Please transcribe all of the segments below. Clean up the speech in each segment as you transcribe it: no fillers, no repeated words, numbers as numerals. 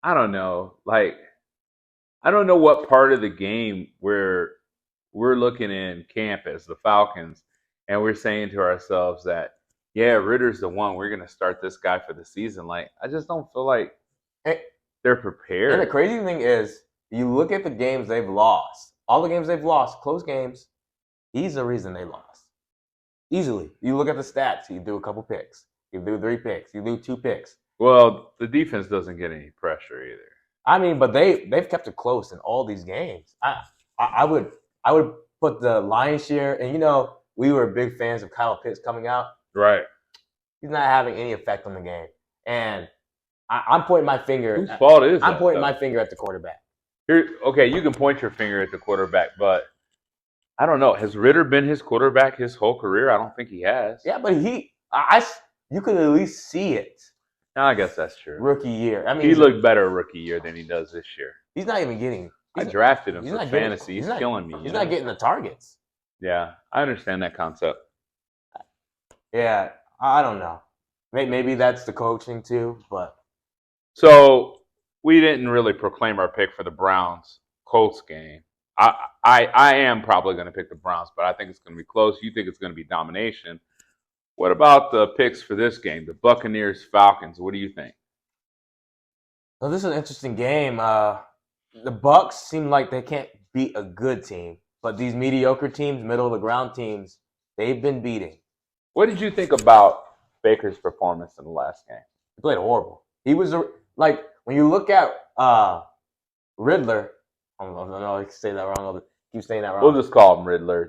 I don't know. Like, I don't know what part of the game where we're looking in camp as the Falcons, and we're saying to ourselves that, yeah, Ritter's the one. We're gonna start this guy for the season. Like, I just don't feel like And, they're and the prepared. crazy thing is, you look at the games they've lost. All the games they've lost, close games. He's the reason they lost. Easily. You look at the stats. He threw a couple picks. He threw 3 picks. He threw 2 picks. Well, the defense doesn't get any pressure either. I mean, but they've kept it close in all these games. I would put the lion's share, and we were big fans of Kyle Pitts coming out. Right. He's not having any effect on the game, and I'm pointing my finger. Whose fault is I'm that? pointing Though? my finger at the quarterback. Okay, you can point your finger at the quarterback, but I don't know. Has Ritter been his quarterback his whole career? I don't think he has. Yeah, but you could at least see it. No, I guess that's true. Rookie year. I mean, He looked better rookie year than he does this year. he's not even getting. I drafted him he's for not getting- fantasy. He's not- killing me. He's not getting the targets. Yeah, I understand that concept. Yeah, I don't know. Maybe that's the coaching too, but So we didn't really proclaim our pick for the Browns Colts game. I am probably going to pick the Browns, but I think it's going to be close. You think it's going to be domination. What about the picks for this game, the Buccaneers Falcons? What do you think? so this is an interesting game. The Bucks seem like they can't beat a good team, but these mediocre teams, middle of the ground teams, they've been beating. What did you think about Baker's performance in the last game? He played horrible. He was like when you look at Riddler. I don't know. I can say that wrong. I'll keep saying that wrong. We'll just call him Riddler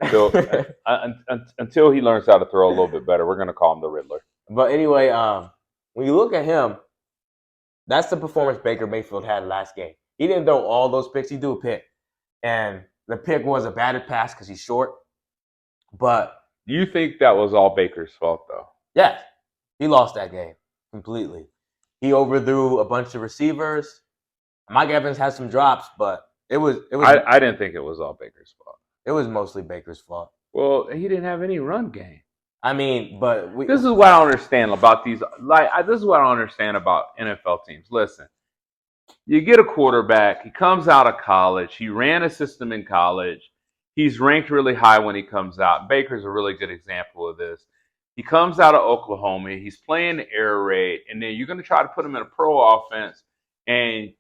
until he learns how to throw a little bit better. We're going to call him the Riddler. But anyway, when you look at him, that's the performance Baker Mayfield had last game. He didn't throw all those picks. He threw a pick. And the pick was a batted pass because he's short. But You think that was all Baker's fault, though? yeah, he lost that game completely. He overthrew a bunch of receivers. Mike Evans had some drops, but it was I didn't think it was all Baker's fault. it was mostly Baker's fault. Well, he didn't have any run game. I mean, but This is what I don't understand about these. This is what I don't understand about NFL teams. Listen, you get a quarterback. He comes out of college. He ran a system in college. He's ranked really high when he comes out. Baker's a really good example of this. He comes out of Oklahoma. He's playing the air raid, and then you're going to try to put him in a pro offense, and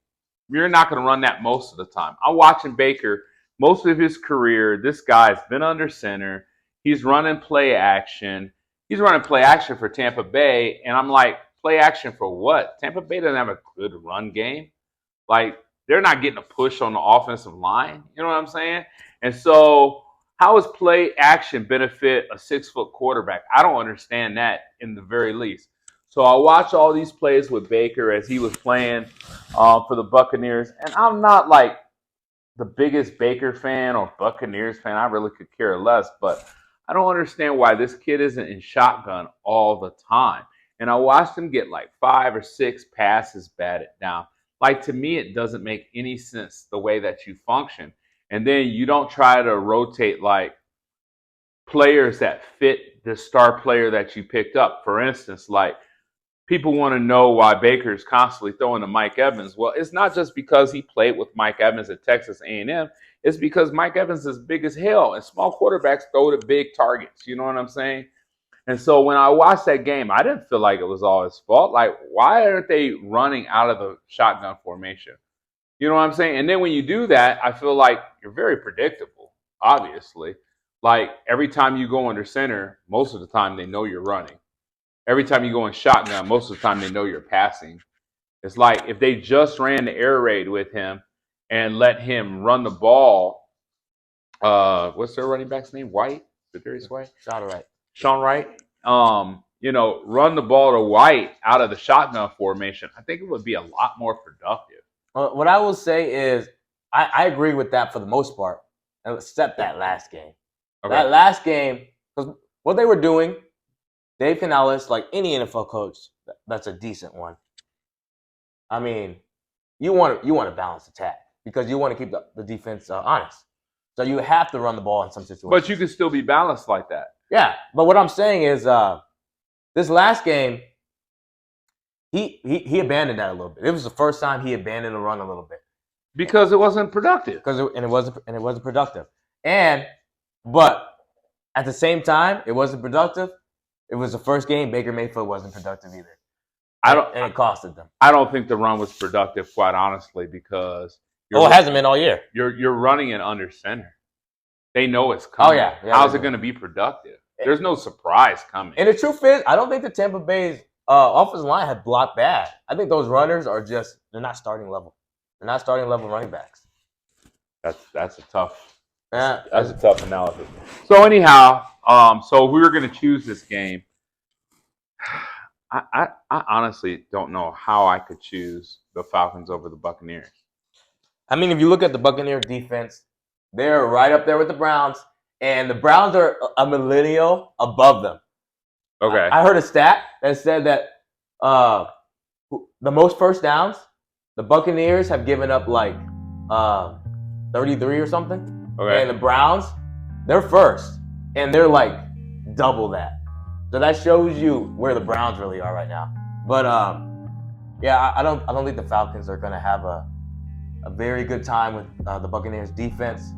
you're not going to run that most of the time. I'm watching Baker most of his career. This guy's been under center. He's running play action. He's running play action for Tampa Bay, and I'm like, play action for what? Tampa Bay doesn't have a good run game. Like, they're not getting a push on the offensive line. You know what I'm saying? And so, how does play action benefit a 6-foot quarterback? I don't understand that in the very least. So I watch all these plays with Baker as he was playing for the Buccaneers, and I'm not like the biggest Baker fan or Buccaneers fan. I really could care less, but I don't understand why this kid isn't in shotgun all the time. And I watched him get like 5 or 6 passes batted down. Like, to me, it doesn't make any sense the way that you function. And then you don't try to rotate like players that fit the star player that you picked up. For instance, like, people want to know why Baker's constantly throwing to Mike Evans. Well, it's not just because he played with Mike Evans at Texas A&M. It's because Mike Evans is big as hell, and small quarterbacks throw to big targets. You know what I'm saying? And so when I watched that game, I didn't feel like it was all his fault. Like, why aren't they running out of the shotgun formation? You know what I'm saying? And then when you do that, I feel like you're very predictable, obviously. Like, every time you go under center, most of the time they know you're running. Every time you go in shotgun, most of the time they know you're passing. It's like if they just ran the air raid with him and let him run the ball. What's their running back's name? White? Darius White? Sean Wright. Run the ball to White out of the shotgun formation. I think it would be a lot more productive. What I will say is I agree with that for the most part, except that last game. Okay. That last game, because what they were doing, Dave Canales, like any NFL coach, that's a decent one. I mean, you want a balanced attack because you want to keep the defense honest. So you have to run the ball in some situations. But you can still be balanced like that. Yeah, but what I'm saying is this last game, he abandoned that a little bit. It was the first time he abandoned the run a little bit because it wasn't productive. it wasn't productive. But at the same time, it wasn't productive. It was the first game Baker Mayfield wasn't productive either. And it costed them. I don't think the run was productive, quite honestly, because it hasn't been all year. You're running it under center. They know it's coming. Oh yeah. How's it going to be productive? There's no surprise coming. And the truth is, I don't think the Tampa Bay's offensive line had blocked bad. I think those runners are they're not starting level. They're not starting level running backs. That's a tough analysis. So anyhow, so we were going to choose this game. I honestly don't know how I could choose the Falcons over the Buccaneers. I mean, if you look at the Buccaneers defense, they're right up there with the Browns, and the Browns are a millennial above them. Okay. I heard a stat that said that the most first downs, the Buccaneers have given up like 33 or something. Okay. And the Browns, they're first, and they're like double that. So that shows you where the Browns really are right now. But I don't think the Falcons are going to have a very good time with the Buccaneers defense.